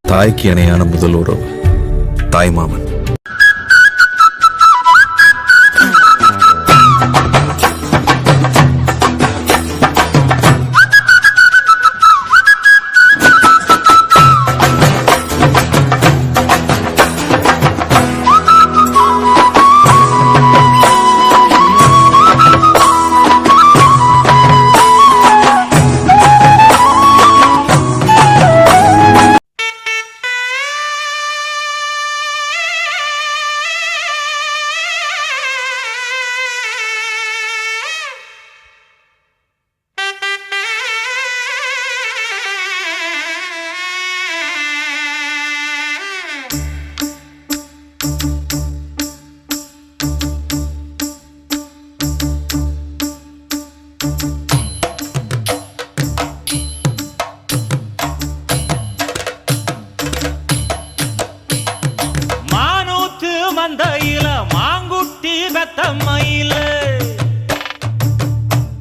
தாய்க்கு இணையான முதல் உறவு தாய்மாமன். மந்தையில மாங்குட்டி வெத்தம்மையில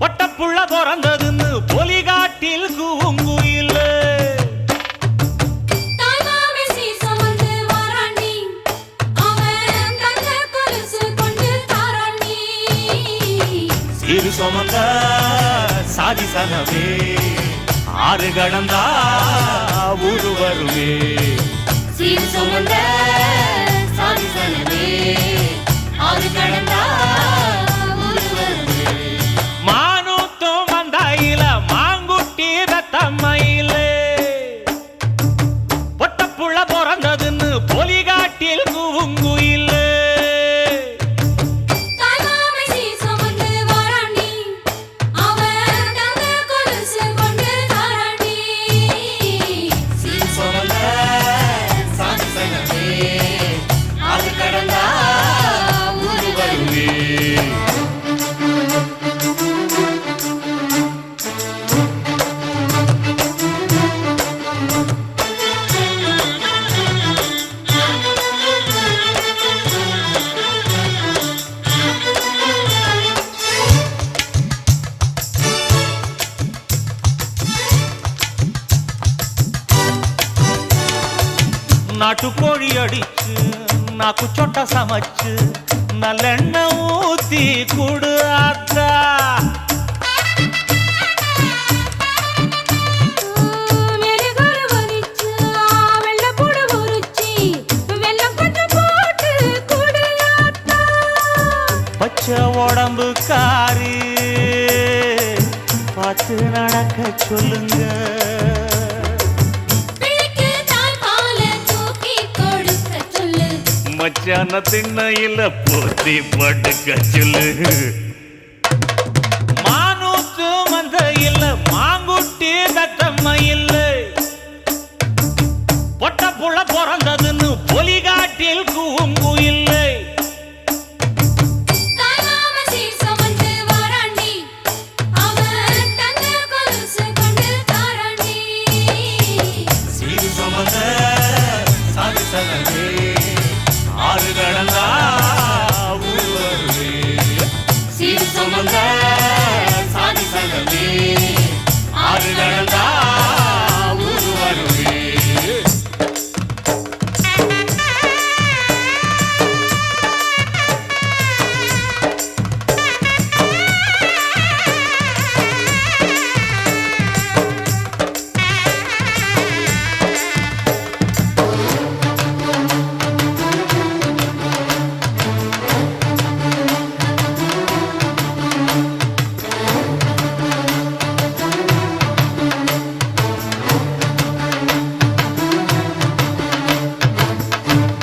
பொட்டப்புள்ள பிறந்ததுன்னு பொலிகாட்டில் கூங்குயில சீரு சுமந்த சாதி சனவே ஆறு கடந்தா ஊரு வருவே சீரு சுமந்த மானூத்தும் மந்தாயில மாங்குட்டி ரத்தம்மையில பொட்டப்புள்ள பிறந்ததுன்னு பொலிகாட்டில் கூங்குயில நாட்டுக்கோழி அடிச்சு நாக்கு சொட்ட சமைச்சு நல்லெண்ணெய் ஊத்தி குடு ஆத்தா பச்சை உடம்பு காரி பார்த்து நடக்க சொல்லுங்க மச்சான திண்ணையில போத்தி படுக்க சொல்லு மானூத்து மந்தையில மாங்குட்டி தத்தம்மையில பொட்டப்புள்ள பிறந்ததுன்னு பொலிகாட்டில் கூங்குயில்லை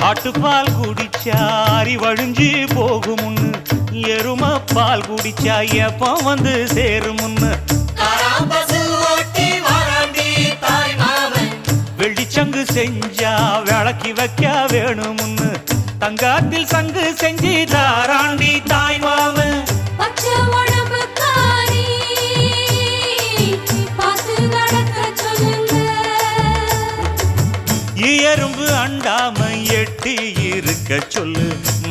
ஆட்டுப்பால் குடிச்சா அறிவழிஞ்சு போகுமுன்னு எரும பால் குடிச்சா எப்ப வந்து சேருமுன்னு வெள்ளிச்சங்கு செஞ்சா விளக்கி வைக்க வேணுமுன்னு தங்காத்தில் சங்கு செஞ்சு தாராண்டி தாய் மாமன் எறும்பு அண்டாம எட்டி இருக்க சொல்லு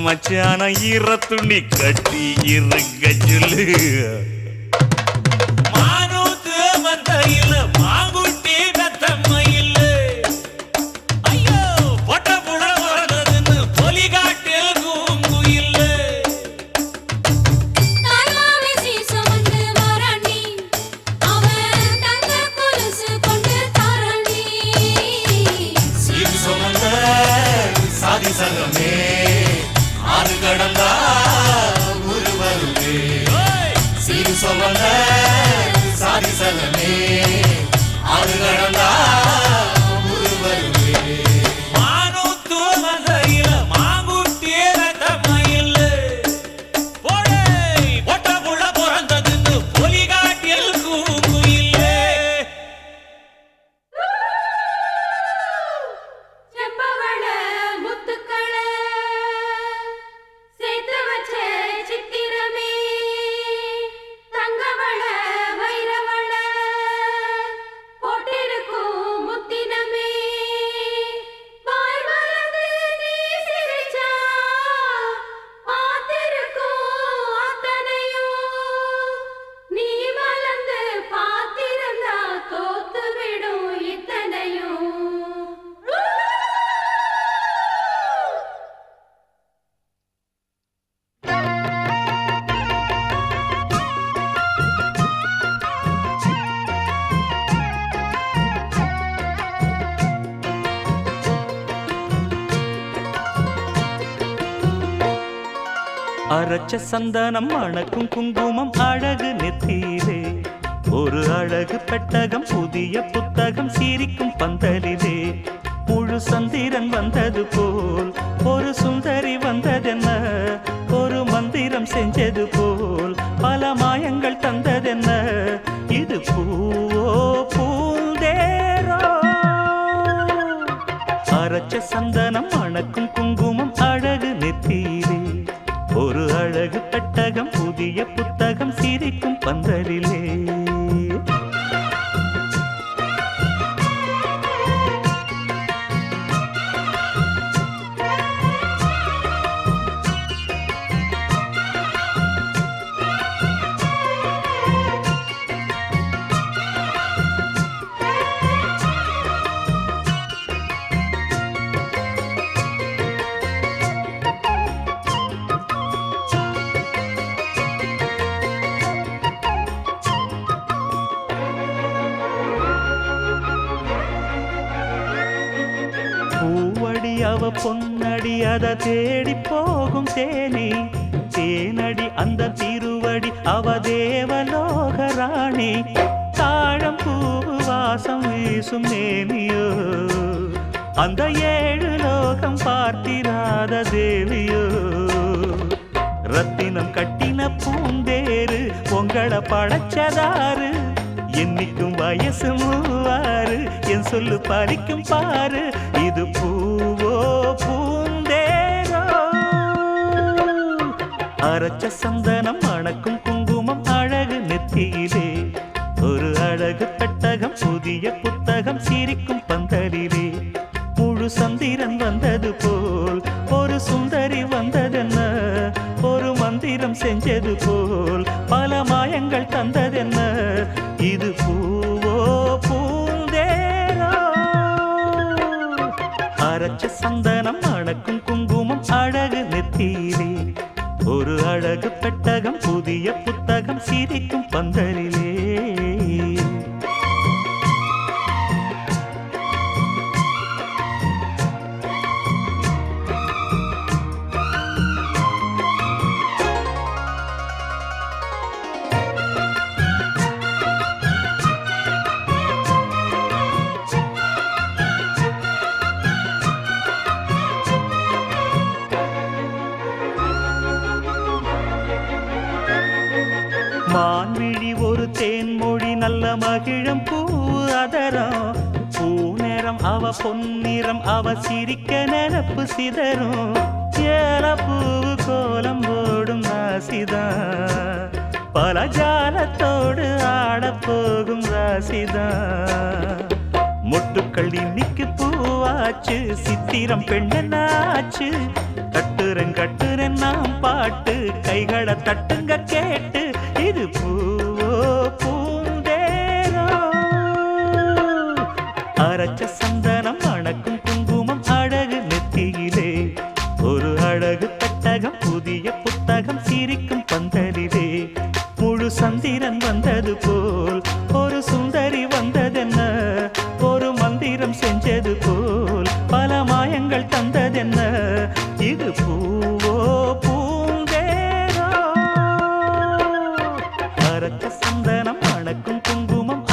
மச்சான ஈர துணி கட்டி இருக்க சொல்லு மானூத்து மந்தையில மாங்குட்டி வெத்தம்மையில அசலமே ஆறு கடந்தா ஊரு வருவே மானூத்து மந்தையில மாங்குட்டியல தம்மையில் போடே ஒட்டப்புள்ள பிறந்ததுன்னு பொலிகாட்டில் கூங்குயில்லே செம்பவள முத்துக்கள சேர்த்து வச்ச சித்திரமே தங்கவள வைரவள போட்டிருக்கும் முத்தினமே வாய் மலர்ந்து நீ சிரிச்சா பார்த்திருக்கும் அத்தனையும் நீ மலர்ந்து பார்த்திருந்தா தோத்து விடும் இத்தனையும் அரைச்ச சந்தனம் அணக்கும் குங்குமம் அழகு நெத்தியிலே ஒரு அழகு பெட்டகம் புதிய புத்தகம் சிரிக்கும் பந்தலிலே முழு சந்திரன் வந்தது போல் ஒரு சுந்தரி வந்ததென்ன ஒரு மந்திரம் செஞ்சது போல் பல மாயங்கள் தந்ததென்ன இது பூவோ பூந்தேரோ அரைச்ச சந்தனம் அணக்கும் குங்குமம் அழகு நெத்தியிலே ஒரு அழகு பெட்டகம் புதிய புத்தகம் சிரிக்கும் பந்தலிலே பூவடி அவ பொன்னடி அத தேடி போகும் தேனி தேனடி அந்த திருவடி அவ தேவலோக ராணி தாழம் பூவு வாசம் வீசும் நேமியோ அந்த ஏழு லோகம் பார்த்திராத தேவியோ ரத்தினம் கட்டின பூந்தேரு உங்களை படைச்சதாரு என்னைக்கும் வயசு மூவாறு என் சொல்லு பறிக்கும் பாரு இது பூவோ பூந்தேரோ அரைச்ச சந்தனம் அணக்கும் குங்குமம் அழகு நெத்தியிலே ஒரு அழகு பெட்டகம் புதிய புத்தகம் சிரிக்கும் பந்தலிலே முழு சந்திரன் வந்தது போல் ஒரு சுந்தரி வந்ததென்ன ஒரு மந்திரம் செஞ்சது போல் பல மாயங்கள் தந்ததென்ன இது பூவோ பூந்தேரோ அரைச்ச சந்தனம் அணக்கும் குங்குமம் அழகு நெத்தியிலே ஒரு அழகு பெட்டகம் புதிய புத்தகம் சிரிக்கும் பந்தலிலே மான்விழி ஒரு தேன்மொழி நல்ல மகிழம் பூ அதரம் பூநேரம் அவ பொன்னிறம் அவ சிரிக்க நினப்பு சிதறும் ஏல பூவு கோலம் போடும் ராசிதான் பல ஜாலத்தோடு ஆடப்போகும் ராசிதான் மொட்டுக்கள் இன்னைக்கு பூவாச்சு சித்திரம் பெண்ணாச்சு கட்டுறன் நாம் பாட்டு கைகளை தட்டுங்க கேட்டு இது பூவோ பூந்தேரோ அரைச்ச சந்தனம் அணக்கும் குங்குமம் அழகு நெத்தியிலே ஒரு அழகு பெட்டகம் புதிய புத்தகம் சிரிக்கும் பந்தலிலே முழு சந்திரன் வந்தது போல் ஒரு சுந்தரி வந்ததென்ன ஒரு மந்திரம் செஞ்சது போல் பல மாயங்கள் தந்ததென்ன இது பூவோ பூந்தேரோ அரைச்ச சந்தனம் அணக்கும் குங்குமம்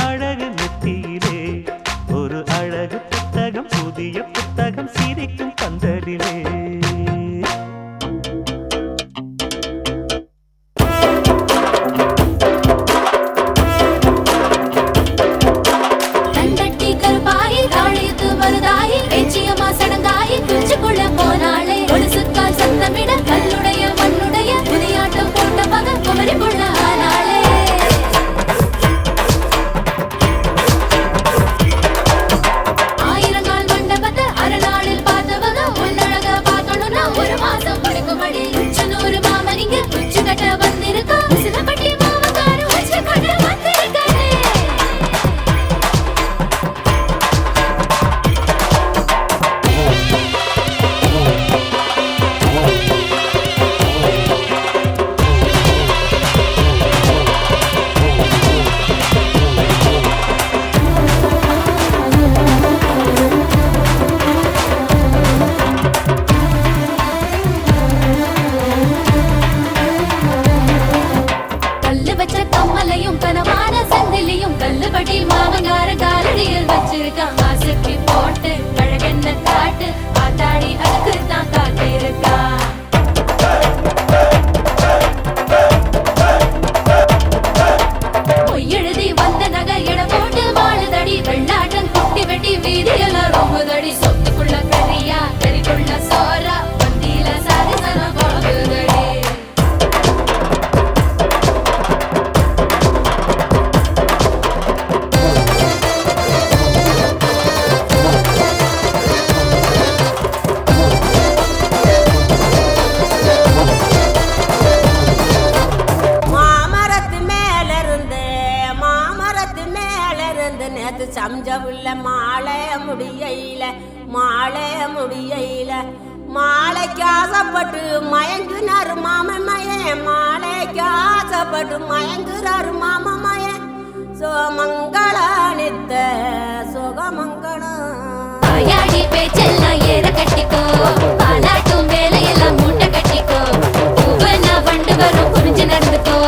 தூக்கி போட்டு அழகென்ன காட்டு ஆத்தாடி அதுக்கு தான் காத்திருக்கா. பொய்யெழுதி வந்த நகை எட போட்டு வாழுதடி வெள்ளாட்டம் குட்டி வெட்டி வீதியெல்லாம் ரொம்புதடி. சொத்துக்குள்ள கரியா கறிக்குள்ள சோறா பந்தியில சாதிசனம் போகுதடி. நேத்து சம்ஜவுள்ள மாலை முடியையில மாலைக்கு ஆசைப்பட்டு மயங்குனாரு மாமன் மயன். மாலைக்கு ஆசைப்பட்டு மயங்குறாரு மாமன் மயன். சோமங்கள நித்த சுகமங்களம் ஆயாடி பேச்செல்லாம் ஏற கட்டிக்கோ பாலாட்டும் வேலையெல்லாம் மூட்டை கட்டிக்கோ. பூவனா வண்டு வரும் புரிஞ்சு நடந்துக்கோ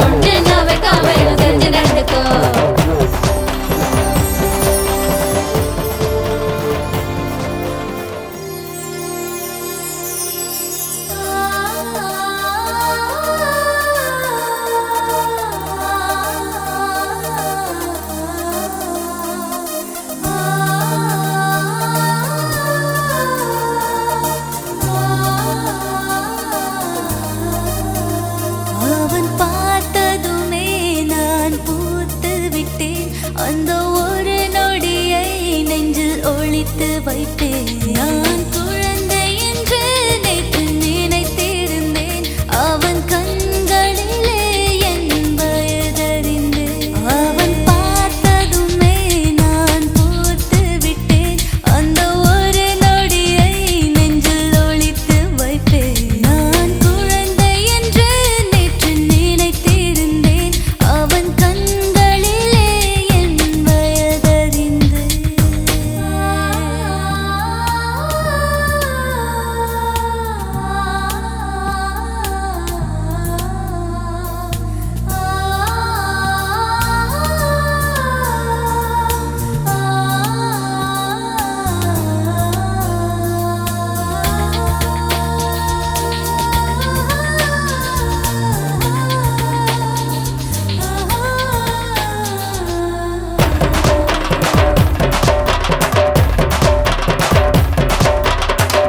ஒண்ணு நான் வைக்காம தெரிஞ்சு நடந்துக்கோ. அவன் பார்த்ததுமே நான் பூத்து விட்டேன். அந்த ஒரு நொடியை நெஞ்சில் ஒளித்து வைத்தேன். நான் குழந்தை என்று நேற்று நினைத்திருந்தேன். அவன் கண்களிலே என் வயதறிந்தேன். அவன் பார்த்ததுமே நான் பூத்து விட்டேன். அந்த ஒரு நொடியை நெஞ்சில் ஒளித்து வைப்பேன். நான் குழந்தை என்று நேற்று நினைத்திருந்தேன். அவன் கண்களிலே என் வயதறிந்தேன்.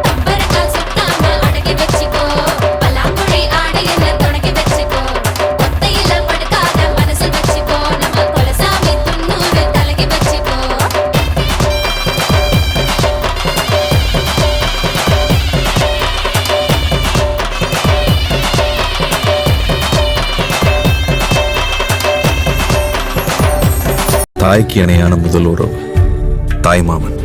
பம்பரக்கால் சுத்தாம அடக்கி வச்சுக்கோ பல்லாங்குழி ஆடு என்ன தொடக்கி வச்சுக்கோ. ஒத்தையில படுக்காத மனசில் வச்சுக்கோ நம்ம கொலசாமி துண்ணூறு தலைக்கு வச்சுக்கோ. தாய்க்கு இணையான முதல் உறவு தாய்மாமன்.